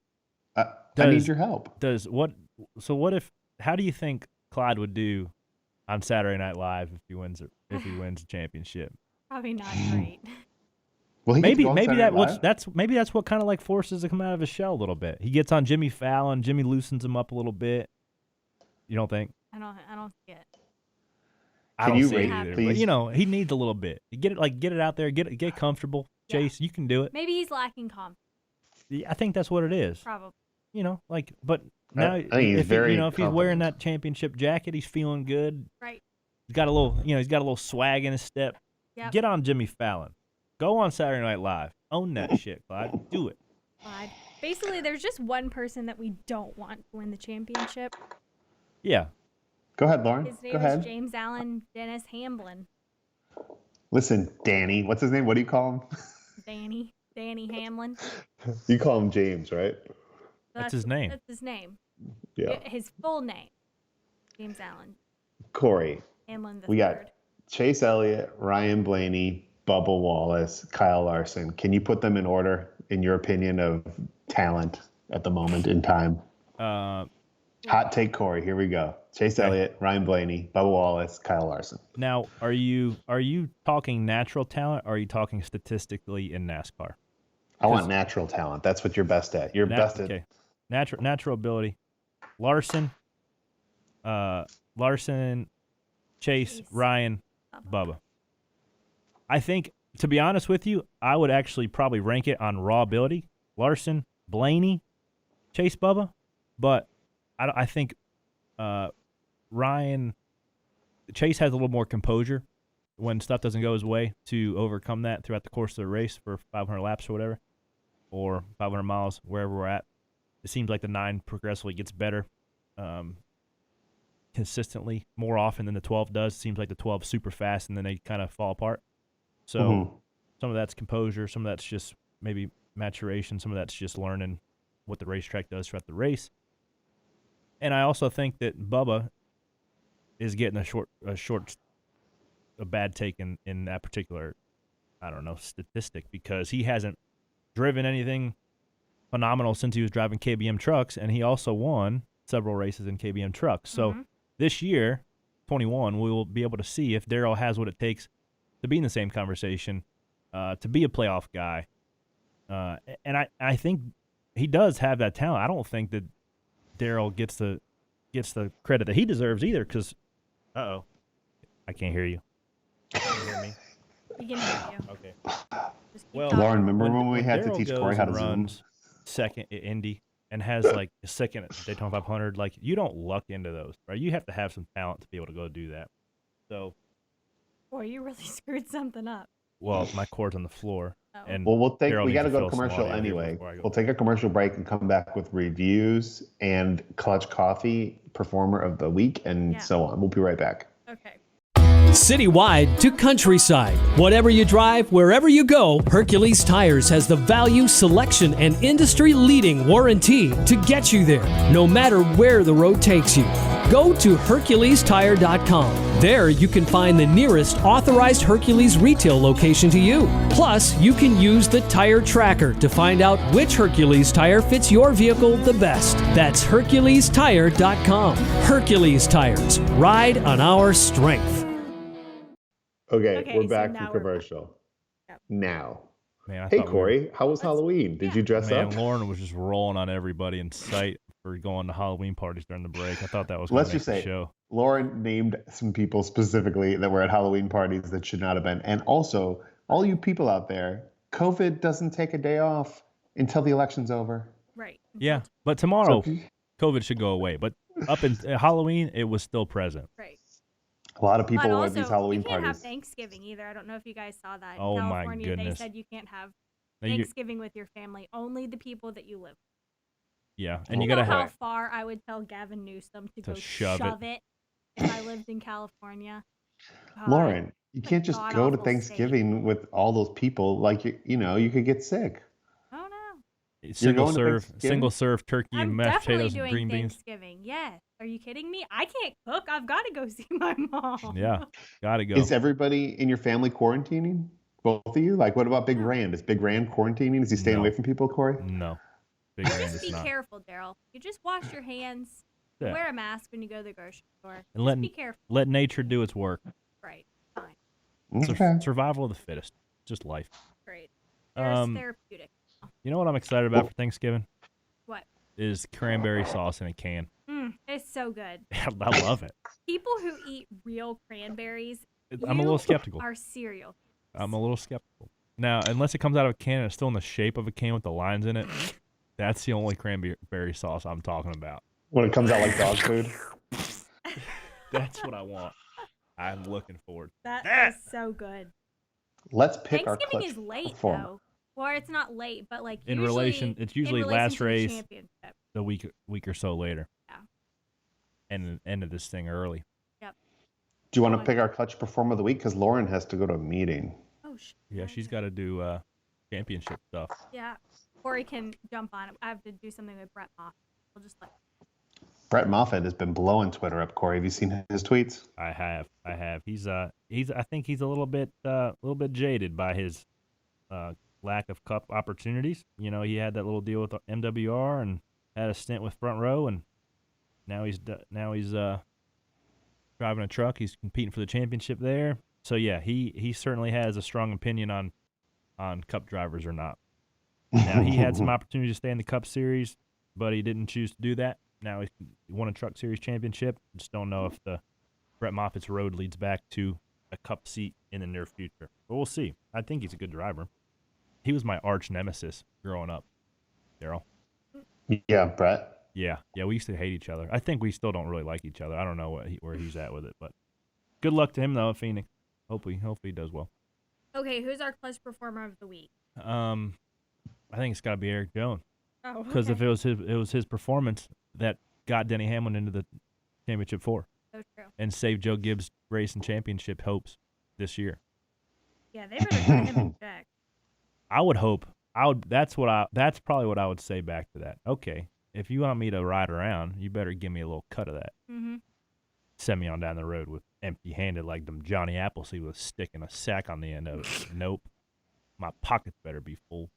I need your help. How do you think Clyde would do on Saturday Night Live if he wins the championship? Probably not great. Well, maybe that's what kind of like forces him out of his shell a little bit. He gets on Jimmy Fallon. Jimmy loosens him up a little bit. You don't think? I don't see it. I don't see it either. But, he needs a little bit. Get it out there. Get comfortable. Yeah. Chase, you can do it. Maybe he's lacking confidence. I think that's what it is. Probably. But now if he's wearing that championship jacket, he's feeling good. Right. He's got a little swag in his step. Yep. Get on Jimmy Fallon. Go on Saturday Night Live. Own that shit, Clyde. Do it. Clyde. Basically, there's just one person that we don't want to win the championship. Yeah. Go ahead, Lauren. His name is James Allen Dennis Hamlin. Listen, Danny. What's his name? What do you call him? Danny Hamlin. You call him James, right? That's his name. That's his name. Yeah. His full name. James Allen. Corey. Hamlin the We got Chase Elliott, Ryan Blaney, Bubba Wallace, Kyle Larson. Can you put them in order, in your opinion, of talent at the moment in time? Hot take, Corey. Here we go. Chase Elliott, Ryan Blaney, Bubba Wallace, Kyle Larson. Now, are you talking natural talent, or are you talking statistically in NASCAR? I want natural talent. That's what you're best at. You're best at natural ability. Larson, Chase, Ryan, Bubba. I think, to be honest with you, I would actually probably rank it on raw ability. Larson, Blaney, Chase, Bubba. But I think Chase has a little more composure when stuff doesn't go his way to overcome that throughout the course of the race for 500 laps or whatever, or 500 miles, wherever we're at. It seems like the 9 progressively gets better consistently more often than the 12 does. It seems like the 12 super fast, and then they kind of fall apart. So some of that's composure, some of that's just maybe maturation, some of that's just learning what the racetrack does throughout the race. And I also think that Bubba is getting a bad take in that particular, I don't know, statistic, because he hasn't driven anything phenomenal since he was driving KBM trucks, and he also won several races in KBM trucks. So this year, 21, we will be able to see if Daryl has what it takes to be in the same conversation, to be a playoff guy. And I think he does have that talent. I don't think that Daryl gets the credit that he deserves either, because, I can't hear you. Can you hear me? We can hear you. Okay. Well, Lauren, remember when we had to teach Corey how to zoom? Second at Indy and has like a second at Daytona 500, like, you don't luck into those, right? You have to have some talent to be able to go do that. So, boy, you really screwed something up. Well, my cord's on the floor. And well, we got to go to commercial anyway. We'll take a commercial break and come back with reviews and Clutch Coffee Performer of the Week and so on. We'll be right back. Okay. Citywide to countryside. Whatever you drive, wherever you go, Hercules Tires has the value, selection, and industry-leading warranty to get you there, no matter where the road takes you. Go to HerculesTire.com. There you can find the nearest authorized Hercules retail location to you. Plus, you can use the Tire Tracker to find out which Hercules tire fits your vehicle the best. That's HerculesTire.com. Hercules Tires. Ride on our strength. Okay, we're back from commercial. Now. Man, hey, Corey, how was Halloween? Did you dress up? Lauren was just rolling on everybody in sight for going to Halloween parties during the break. I thought that was Let's just the say, show. Lauren named some people specifically that were at Halloween parties that should not have been. And also, all you people out there, COVID doesn't take a day off until the election's over. Right. Yeah, but tomorrow, COVID should go away. But up in Halloween, it was still present. Right. A lot of people were at these Halloween parties. You can't have Thanksgiving either. I don't know if you guys saw that. In California, my goodness. They said you can't have Thanksgiving with your family. Only the people that you live with. Yeah, and you got to have. How far I would tell Gavin Newsom to go shove it if I lived in California. Lauren, you can't just go to Thanksgiving with all those people. Like, you could get sick. Oh, no. Single serve turkey and mashed potatoes and green beans. Thanksgiving, yes. Are you kidding me? I can't cook. I've got to go see my mom. Yeah, got to go. Is everybody in your family quarantining? Both of you? Like, what about Big Rand? Is Big Rand quarantining? Is he staying away from people, Corey? No. Big Rand just be careful, Daryl. You just wash your hands. Yeah. Wear a mask when you go to the grocery store. And be careful. Let nature do its work. Right. Fine. Okay. Survival of the fittest. Just life. Great. There's therapeutic. You know what I'm excited about for Thanksgiving? What? Is cranberry sauce in a can. It's so good. I love it. People who eat real cranberries, I'm a little skeptical. Are cereal. I'm a little skeptical. Now, unless it comes out of a can and it's still in the shape of a can with the lines in it, that's the only cranberry sauce I'm talking about. When it comes out like dog food? That's what I want. I'm looking forward. That is so good. Let's pick Thanksgiving is late, though. Or it's not late, but like it's usually last race the week or so later. Yeah. And end of this thing early. Yep. Do you want to pick our Clutch Performer of the Week? Because Lauren has to go to a meeting. Oh, shit. Yeah, she's got to do championship stuff. Yeah. Corey can jump on it. I have to do something with Brett Moffitt. We'll just Brett Moffitt has been blowing Twitter up, Corey. Have you seen his tweets? I have. I think he's a little bit jaded by his lack of cup opportunities. You know, he had that little deal with MWR and had a stint with Front Row, and now he's driving a truck. He's competing for the championship there. So yeah, he certainly has a strong opinion on cup drivers or not. Now he had some opportunity to stay in the Cup Series, but he didn't choose to do that. Now he won a Truck Series championship. Just don't know if the Brett Moffitt's road leads back to a Cup seat in the near future. But we'll see. I think he's a good driver. He was my arch nemesis growing up, Daryl. Yeah, Brett. Yeah, we used to hate each other. I think we still don't really like each other. I don't know where he's at with it, but good luck to him though at Phoenix. Hopefully he does well. Okay, who's our Clutch Performer of the Week? I think it's got to be Eric Jones. Oh, because if it was his performance that got Denny Hamlin into the championship 4. So true. And saved Joe Gibbs' race and championship hopes this year. Yeah, they better put him in check. I would hope. That's probably what I would say back to that. Okay, if you want me to ride around, you better give me a little cut of that. Mm-hmm. Send me on down the road with empty-handed like them Johnny Appleseed with sticking a sack on the end of it. Nope. My pockets better be full.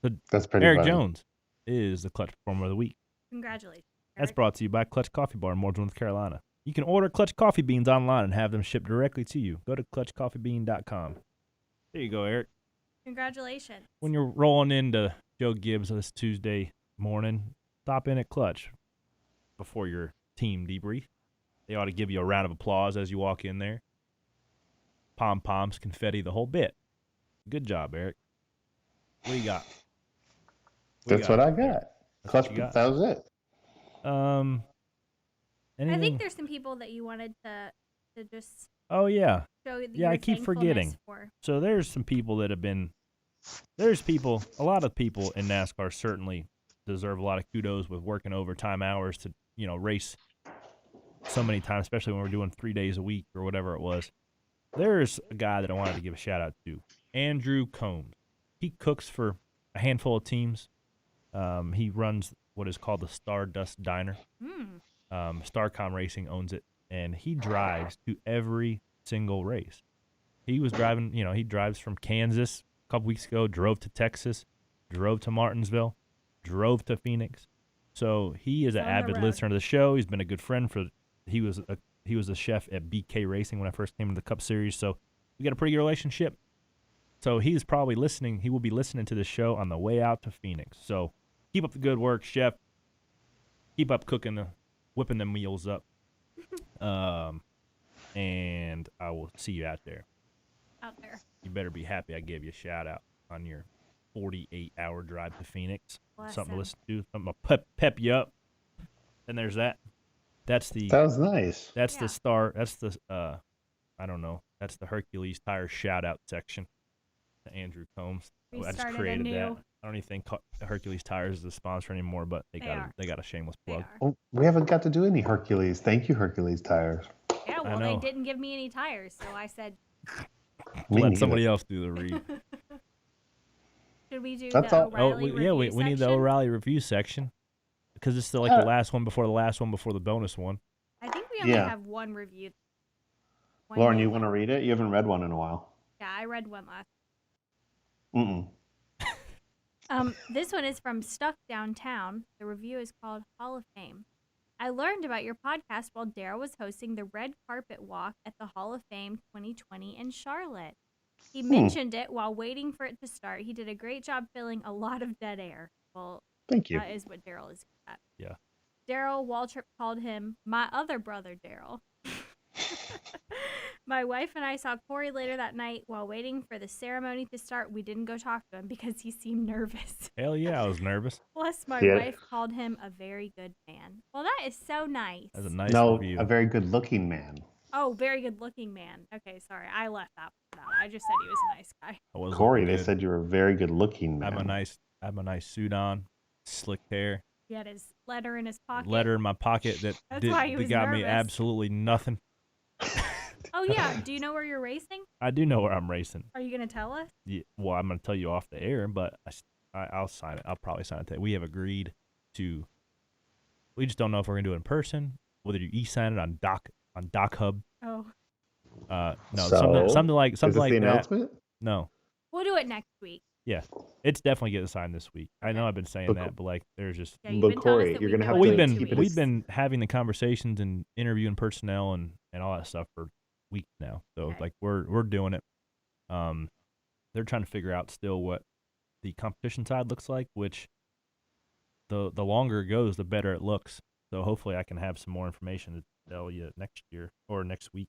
So That's pretty Eric funny. Jones is the Clutch Performer of the Week. Congratulations. That's brought to you by Clutch Coffee Bar in Mooresville, North Carolina. You can order Clutch Coffee Beans online and have them shipped directly to you. Go to clutchcoffeebean.com. There you go, Eric. Congratulations. When you're rolling into Joe Gibbs this Tuesday morning, stop in at Clutch before your team debrief. They ought to give you a round of applause as you walk in there. Pom-poms, confetti, the whole bit. Good job, Eric. What do you got? That's what I got. Clutch, that was it. I think there's some people that you wanted to just show your I keep forgetting. For. So there's some people that have been – a lot of people in NASCAR certainly deserve a lot of kudos with working overtime hours to, race so many times, especially when we're doing 3 days a week or whatever it was. There's a guy that I wanted to give a shout-out to, Andrew Combs. He cooks for a handful of teams. He runs what is called the Stardust Diner. Starcom Racing owns it, and he drives to every single race. He was driving, he drives from Kansas a couple weeks ago, drove to Texas, drove to Martinsville, drove to Phoenix. So he is an avid listener to the show. He's been a good friend he was a chef at BK Racing when I first came to the Cup Series. So we got a pretty good relationship. So he's probably listening. He will be listening to the show on the way out to Phoenix. So keep up the good work, chef. Keep up cooking, whipping them meals up. And I will see you out there. Out there. You better be happy I gave you a shout out on your 48-hour drive to Phoenix. Something to listen to, something to pep you up. And there's that. That was nice. That's the star. That's the I don't know. That's the Hercules Tires shout out section to Andrew Combs. I just created that. I don't even think Hercules Tires is a sponsor anymore, but they got a shameless plug. Oh, we haven't got to do any Hercules. Thank you, Hercules Tires. Yeah, well, they didn't give me any tires, so I said. Let somebody else do the read. Should we do the O'Reilly review we need the O'Reilly review section because it's still the last one before the last one before the bonus one. I think we only have one review. Lauren, you want to read it? You haven't read one in a while. Yeah, I read one last. Mm-mm. This one is from Stuck Downtown. The review is called Hall of Fame. I learned about your podcast while Daryl was hosting the red carpet walk at the Hall of Fame 2020 in Charlotte. He mentioned it while waiting for it to start. He did a great job filling a lot of dead air. Well, thank you. That is what Daryl is good at. Yeah. Daryl Waltrip called him my other brother, Daryl. My wife and I saw Corey later that night while waiting for the ceremony to start. We didn't go talk to him because he seemed nervous. Hell yeah, I was nervous. Plus, my wife called him a very good man. Well, that is so nice. That's a nice review. A very good-looking man. Oh, very good-looking man. Okay, sorry, I left that one out. I just said he was a nice guy. Corey, they said you were a very good-looking man. I have a nice suit on, slicked hair. He had his letter in his pocket. Letter in my pocket that got me absolutely nothing. Oh, yeah. Do you know where you're racing? I do know where I'm racing. Are you going to tell us? Yeah, well, I'm going to tell you off the air, but I'll sign it. I'll probably sign it today. We have agreed to. We just don't know if we're going to do it in person, whether you e-sign it on Doc Hub. Oh. No, something like is this the that. Announcement? No. We'll do it next week. Yeah, it's definitely getting signed this week. I know I've been saying that, but there's just. Yeah, but Corey, you're gonna have to. We've been having the conversations and interviewing personnel and all that stuff for weeks now. So we're doing it. They're trying to figure out still what the competition side looks like, which the longer it goes, the better it looks. So hopefully I can have some more information to tell you next year or next week.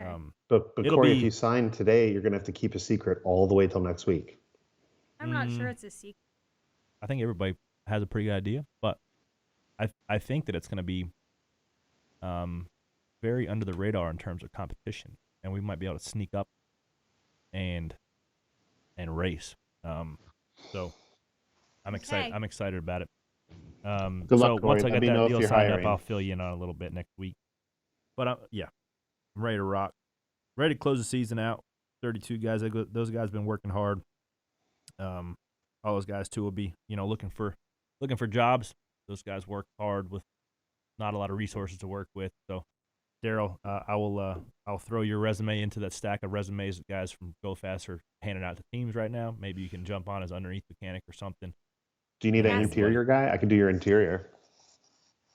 Okay. But Corey, if you sign today, you're gonna have to keep a secret all the way till next week. I'm not sure it's a secret. I think everybody has a pretty good idea, but I think that it's going to be very under the radar in terms of competition, and we might be able to sneak up and race. So I'm excited. Okay. I'm excited about it. Good luck, Corey. Once I get that deal signed hiring. up, I'll fill you in on a little bit next week. But I'm ready to rock, ready to close the season out. 32 guys. Those guys have been working hard. All those guys too will be, looking for looking for jobs. Those guys work hard with not a lot of resources to work with. So, Daryl, I'll throw your resume into that stack of resumes that guys from Go Fast are handing out to teams right now. Maybe you can jump on as underneath mechanic or something. Do you need an interior guy? I can do your interior.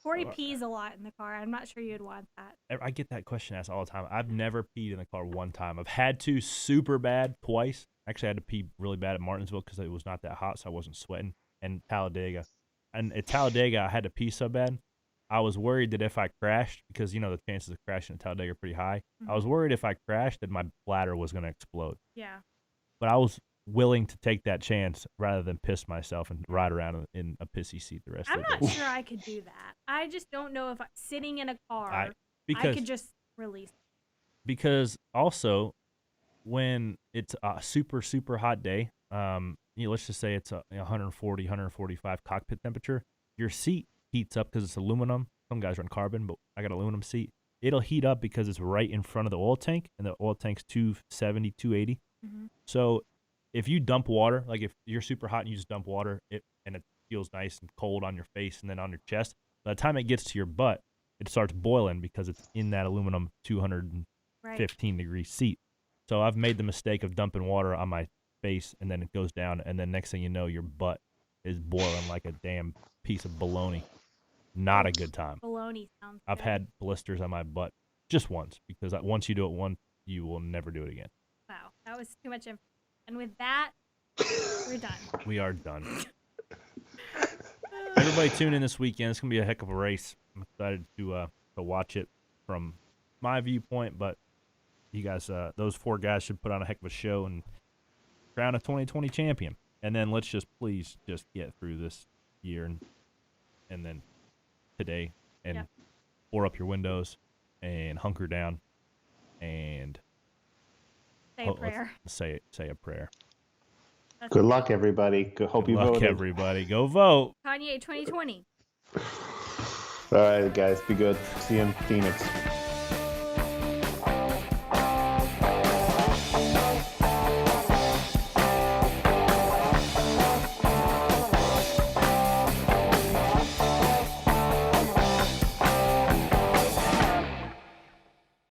Corey pees a lot in the car. I'm not sure you'd want that. I get that question asked all the time. I've never peed in the car one time. I've had to super bad twice. Actually, I had to pee really bad at Martinsville because it was not that hot, so I wasn't sweating. And Talladega. And at Talladega, I had to pee so bad. I was worried that if I crashed, because, the chances of crashing at Talladega are pretty high. Mm-hmm. I was worried if I crashed that my bladder was going to explode. Yeah. But I was willing to take that chance rather than piss myself and ride around in a pissy seat the rest of the day. I'm not sure I could do that. I just don't know if sitting in a car, I could just release it. Because also, when it's a super, super hot day, let's just say it's 140, 145 cockpit temperature, your seat heats up because it's aluminum. Some guys run carbon, but I got an aluminum seat. It'll heat up because it's right in front of the oil tank, and the oil tank's 270, 280. Mm-hmm. So if you dump water, like if you're super hot and you just dump water, and it feels nice and cold on your face and then on your chest, by the time it gets to your butt, it starts boiling because it's in that aluminum 215 degree seat. So I've made the mistake of dumping water on my face, and then it goes down, and then next thing you know, your butt is boiling like a damn piece of bologna. Not a good time. Bologna sounds I've good. had blisters on my butt just once, because once you do it once, you will never do it again. Wow, that was too much info. And with that, we're done. We are done. Everybody tune in this weekend. It's going to be a heck of a race. I'm excited to watch it from my viewpoint, but you guys, those four guys should put on a heck of a show and crown a 2020 champion. And then let's please get through this year and then today and pour up your windows and hunker down and say a prayer. Say a prayer. Good luck, everybody. Hope you voted. Good luck, everybody. Go vote. Kanye 2020. All right, guys. Be good. See you in Phoenix.